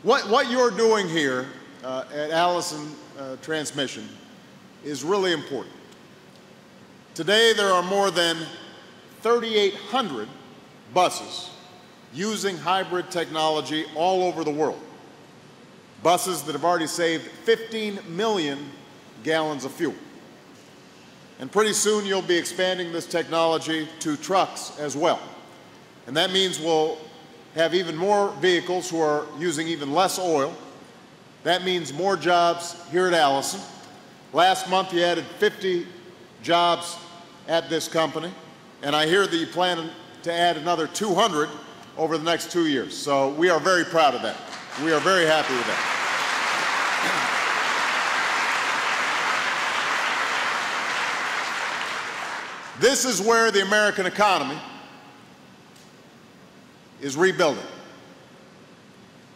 What you're doing here at Allison Transmission is really important. Today, there are more than 3,800 buses using hybrid technology all over the world. Buses that have already saved 15 million gallons of fuel. And pretty soon you'll be expanding this technology to trucks as well. And that means we'll have even more vehicles who are using even less oil. That means more jobs here at Allison. Last month you added 50 jobs at this company, and I hear that you plan to add another 200 over the next 2 years. So we are very proud of that. We are very happy with that. This is where the American economy is rebuilding,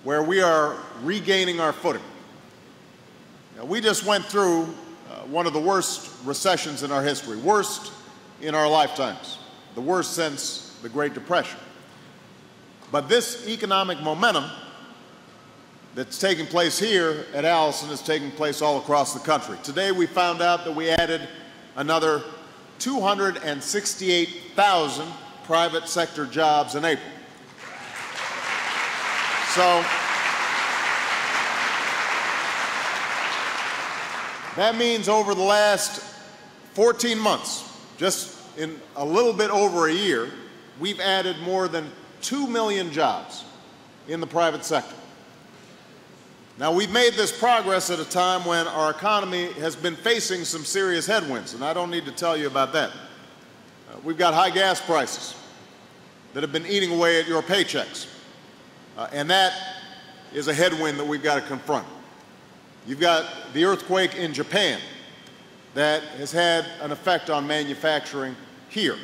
where we are regaining our footing. Now, we just went through one of the worst recessions in our history, worst in our lifetimes, the worst since the Great Depression. But this economic momentum that's taking place here at Allison is taking place all across the country. Today we found out that we added another 268,000 private sector jobs in April. So that means over the last 14 months, just in a little bit over a year, we've added more than 2 million jobs in the private sector. Now, we've made this progress at a time when our economy has been facing some serious headwinds, and I don't need to tell you about that. We've got high gas prices that have been eating away at your paychecks, and that is a headwind that we've got to confront. You've got the earthquake in Japan that has had an effect on manufacturing here.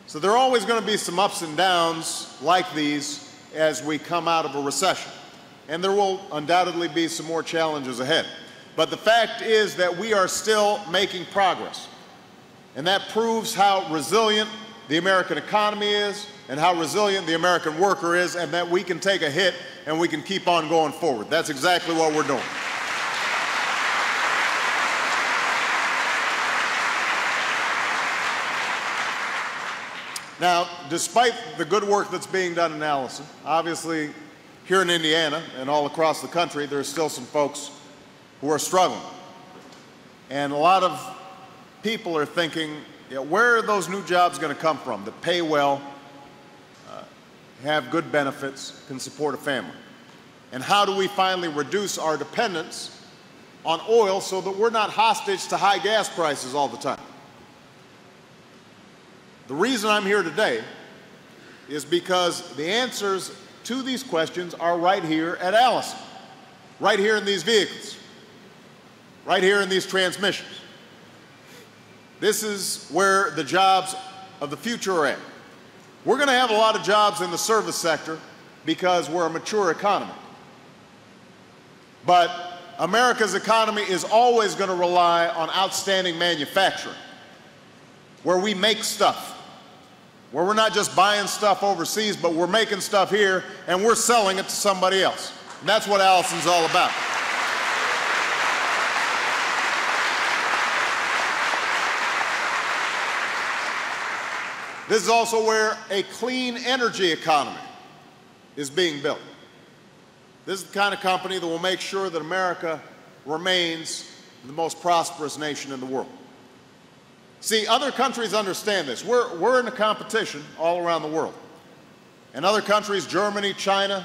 So there are always going to be some ups and downs like these as we come out of a recession. And there will undoubtedly be some more challenges ahead. But the fact is that we are still making progress. And that proves how resilient the American economy is and how resilient the American worker is, and that we can take a hit and we can keep on going forward. That's exactly what we're doing. Now, despite the good work that's being done in Allison, obviously here in Indiana and all across the country, there's still some folks who are struggling. And a lot of people are thinking, where are those new jobs going to come from that pay well, have good benefits, can support a family? And how do we finally reduce our dependence on oil so that we're not hostage to high gas prices all the time? The reason I'm here today is because the answers to these questions are right here at Allison, right here in these vehicles, right here in these transmissions. This is where the jobs of the future are at. We're going to have a lot of jobs in the service sector because we're a mature economy. But America's economy is always going to rely on outstanding manufacturing, where we make stuff, where we're not just buying stuff overseas, but we're making stuff here and we're selling it to somebody else. And that's what Allison's all about. This is also where a clean energy economy is being built. This is the kind of company that will make sure that America remains the most prosperous nation in the world. See, other countries understand this. We're in a competition all around the world. And other countries, Germany, China,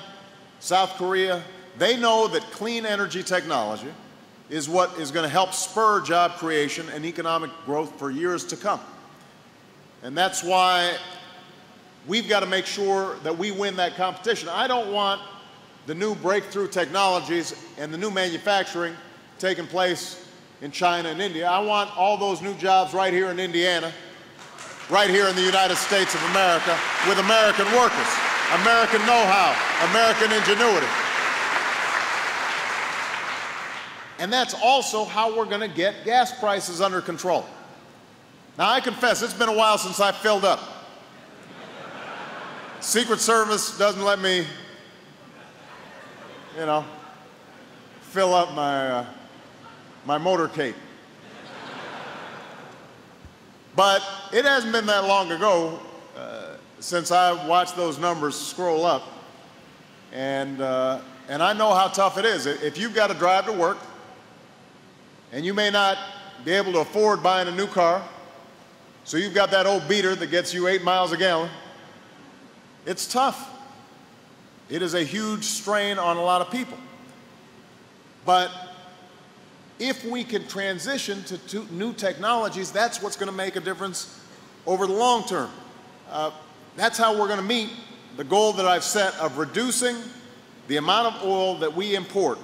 South Korea, they know that clean energy technology is what is going to help spur job creation and economic growth for years to come. And that's why we've got to make sure that we win that competition. I don't want the new breakthrough technologies and the new manufacturing taking place in China and India. I want all those new jobs right here in Indiana, right here in the United States of America, with American workers, American know-how, American ingenuity. And that's also how we're going to get gas prices under control. Now, I confess, it's been a while since I filled up. Secret Service doesn't let me you know, fill up my, my motorcade. But it hasn't been that long ago since I watched those numbers scroll up, and I know how tough it is. If you've got to drive to work, and you may not be able to afford buying a new car, so you've got that old beater that gets you 8 miles a gallon, it's tough. It is a huge strain on a lot of people. But if we can transition to new technologies, that's what's going to make a difference over the long term. That's how we're going to meet the goal that I've set of reducing the amount of oil that we import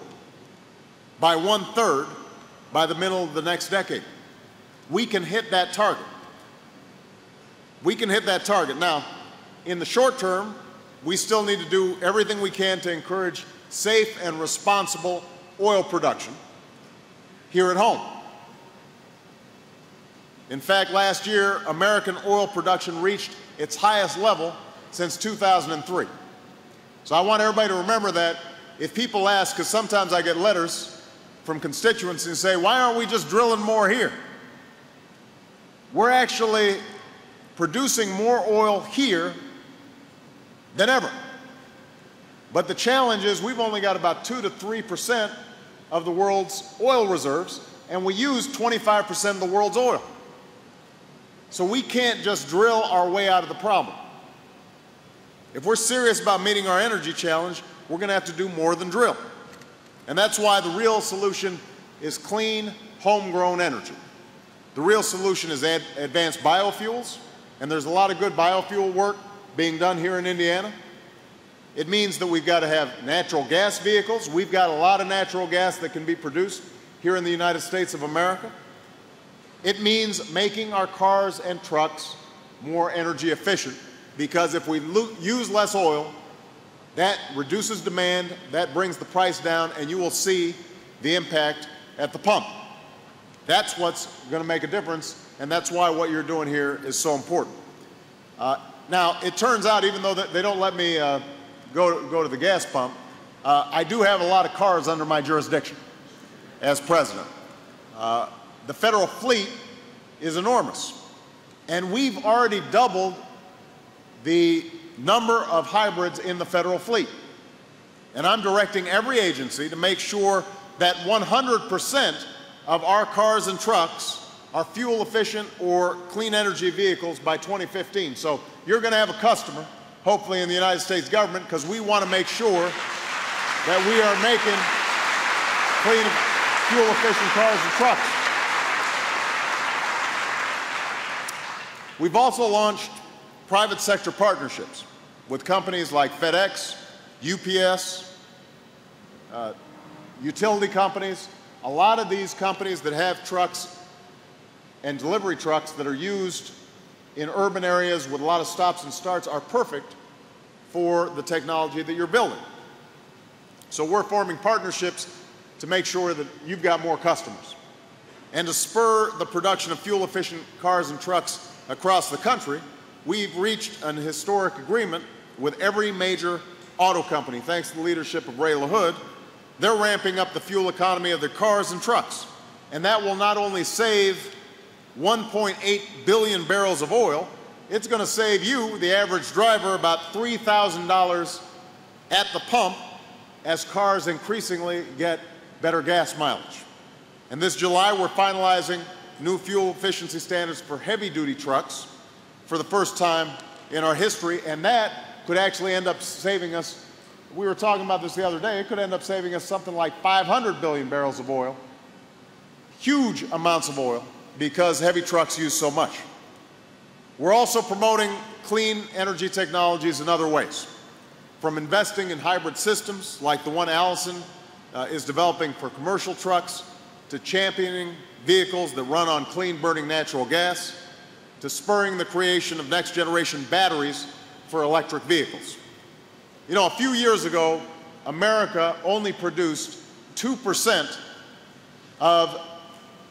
by 1/3 by the middle of the next decade. We can hit that target. We can hit that target. Now, in the short term, we still need to do everything we can to encourage safe and responsible oil production here at home. In fact, last year, American oil production reached its highest level since 2003. So I want everybody to remember that if people ask, because sometimes I get letters from constituents and say, why aren't we just drilling more here? We're actually producing more oil here than ever. But the challenge is we've only got about 2 to 3% of the world's oil reserves, and we use 25% of the world's oil. So we can't just drill our way out of the problem. If we're serious about meeting our energy challenge, we're going to have to do more than drill. And that's why the real solution is clean, homegrown energy. The real solution is advanced biofuels, and there's a lot of good biofuel work being done here in Indiana. It means that we've got to have natural gas vehicles. We've got a lot of natural gas that can be produced here in the United States of America. It means making our cars and trucks more energy efficient, because if we use less oil, that reduces demand, that brings the price down, and you will see the impact at the pump. That's what's going to make a difference, and that's why what you're doing here is so important. Now, it turns out, even though they don't let me go to the gas pump, I do have a lot of cars under my jurisdiction as president. The federal fleet is enormous, and we've already doubled the number of hybrids in the federal fleet. And I'm directing every agency to make sure that 100% of our cars and trucks are fuel efficient or clean energy vehicles by 2015. So you're going to have a customer, hopefully in the United States government, because we want to make sure that we are making clean, fuel efficient cars and trucks. We've also launched private sector partnerships with companies like FedEx, UPS, utility companies. A lot of these companies that have trucks and delivery trucks that are used in urban areas with a lot of stops and starts are perfect for the technology that you're building. So we're forming partnerships to make sure that you've got more customers. And to spur the production of fuel-efficient cars and trucks across the country, we've reached an historic agreement with every major auto company. Thanks to the leadership of Ray LaHood, they're ramping up the fuel economy of their cars and trucks. And that will not only save 1.8 billion barrels of oil, it's going to save you, the average driver, about $3,000 at the pump as cars increasingly get better gas mileage. And this July, we're finalizing new fuel efficiency standards for heavy-duty trucks for the first time in our history, and that could actually end up saving us, we were talking about this the other day, it could end up saving us something like 500 billion barrels of oil, huge amounts of oil, because heavy trucks use so much. We're also promoting clean energy technologies in other ways, from investing in hybrid systems like the one Allison is developing for commercial trucks, to championing vehicles that run on clean-burning natural gas, to spurring the creation of next-generation batteries for electric vehicles. You know, a few years ago, America only produced 2% of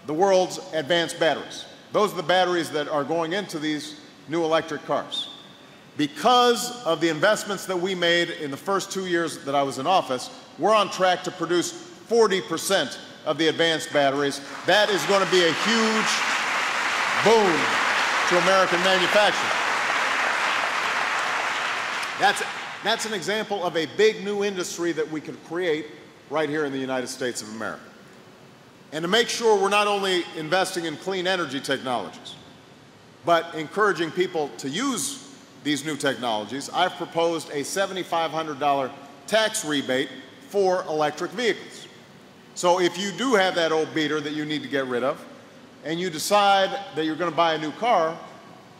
the world's advanced batteries. Those are the batteries that are going into these new electric cars. because of the investments that we made in the first 2 years that I was in office, we're on track to produce 40% of the advanced batteries. That is going to be a huge boon to American manufacturing. That's an example of a big new industry that we could create right here in the United States of America. And to make sure we're not only investing in clean energy technologies, but encouraging people to use these new technologies, I've proposed a $7,500 tax rebate for electric vehicles. So if you do have that old beater that you need to get rid of, and you decide that you're going to buy a new car,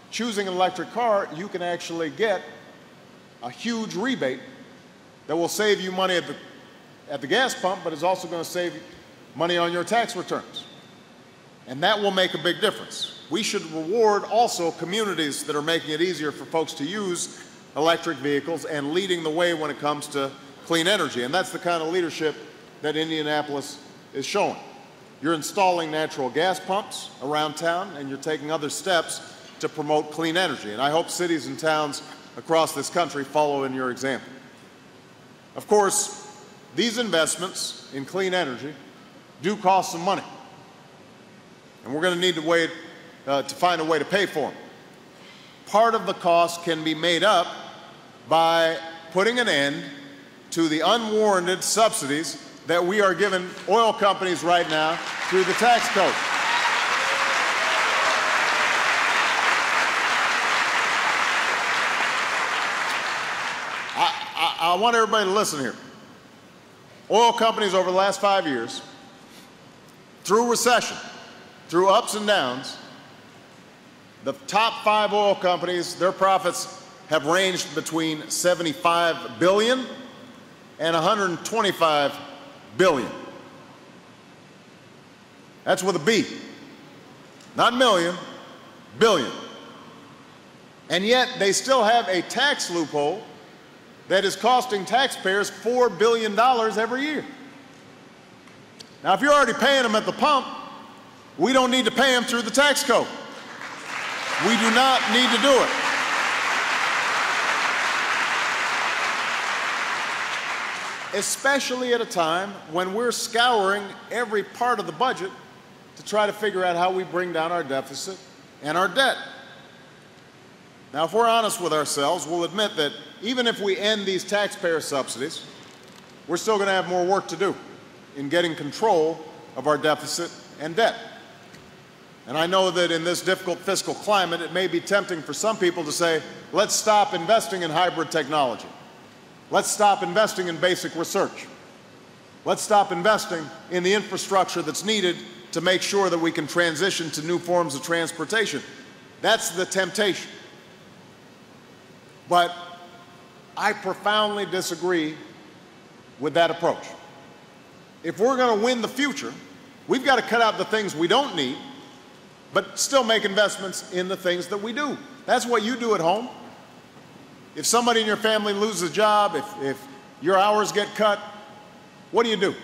choosing an electric car, you can actually get a huge rebate that will save you money at the gas pump, but is also going to save you money on your tax returns. And that will make a big difference. We should reward also communities that are making it easier for folks to use electric vehicles and leading the way when it comes to clean energy. And that's the kind of leadership that Indianapolis is showing. You're installing natural gas pumps around town, and you're taking other steps to promote clean energy. And I hope cities and towns across this country follow in your example. Of course, these investments in clean energy do cost some money, and we're going to need to find a way to pay for them. Part of the cost can be made up by putting an end to the unwarranted subsidies that we are giving oil companies right now through the tax code. I want everybody to listen here. Oil companies over the last 5 years, through recession, through ups and downs, the top 5 oil companies, their profits have ranged between $75 billion and $125 billion. That's with a B. Not million, billion. And yet they still have a tax loophole that is costing taxpayers $4 billion every year. Now, if you're already paying them at the pump, we don't need to pay them through the tax code. We do not need to do it. Especially at a time when we're scouring every part of the budget to try to figure out how we bring down our deficit and our debt. Now, if we're honest with ourselves, we'll admit that even if we end these taxpayer subsidies, we're still going to have more work to do in getting control of our deficit and debt. And I know that in this difficult fiscal climate, it may be tempting for some people to say, let's stop investing in hybrid technology. Let's stop investing in basic research. Let's stop investing in the infrastructure that's needed to make sure that we can transition to new forms of transportation. That's the temptation. But I profoundly disagree with that approach. If we're going to win the future, we've got to cut out the things we don't need, but still make investments in the things that we do. That's what you do at home. If somebody in your family loses a job, if your hours get cut, what do?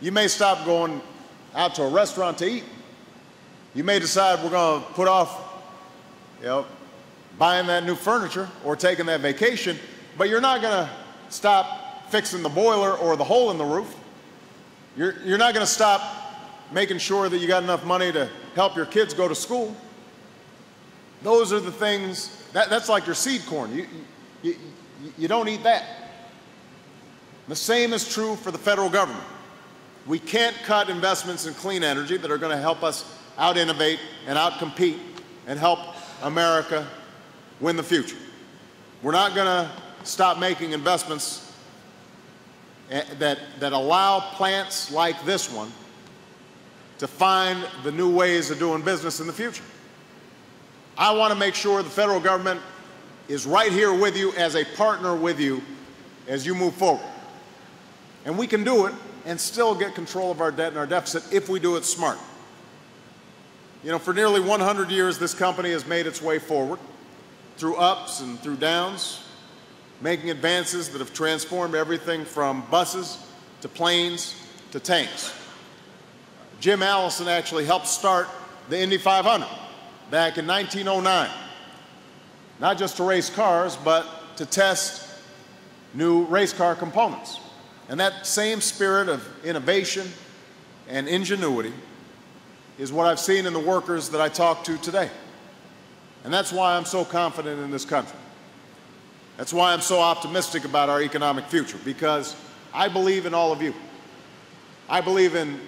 You may stop going out to a restaurant to eat. You may decide we're going to put off, buying that new furniture or taking that vacation, but you're not going to stop fixing the boiler or the hole in the roof. You're not going to stop making sure that you got enough money to help your kids go to school. Those are the things, that's like your seed corn. You don't eat that. The same is true for the federal government. We can't cut investments in clean energy that are going to help us out-innovate and out-compete and help America win the future. We're not going to stop making investments that allow plants like this one to find the new ways of doing business in the future. I want to make sure the federal government is right here with you as a partner with you as you move forward. And we can do it and still get control of our debt and our deficit if we do it smart. For nearly 100 years, this company has made its way forward through ups and through downs, making advances that have transformed everything from buses to planes to tanks. Jim Allison actually helped start the Indy 500 back in 1909. not just to race cars, but to test new race car components. And that same spirit of innovation and ingenuity is what I've seen in the workers that I talked to today. And that's why I'm so confident in this country. That's why I'm so optimistic about our economic future, because I believe in all of you. I believe in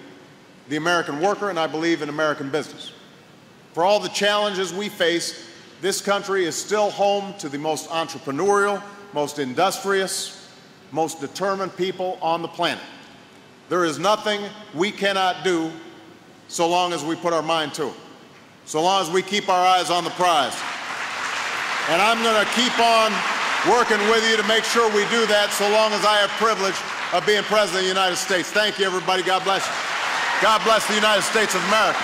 the American worker, and I believe in American business. For all the challenges we face, this country is still home to the most entrepreneurial, most industrious, most determined people on the planet. There is nothing we cannot do so long as we put our mind to it, so long as we keep our eyes on the prize. And I'm going to keep on working with you to make sure we do that so long as I have privilege of being President of the United States. Thank you, everybody. God bless you. God bless the United States of America.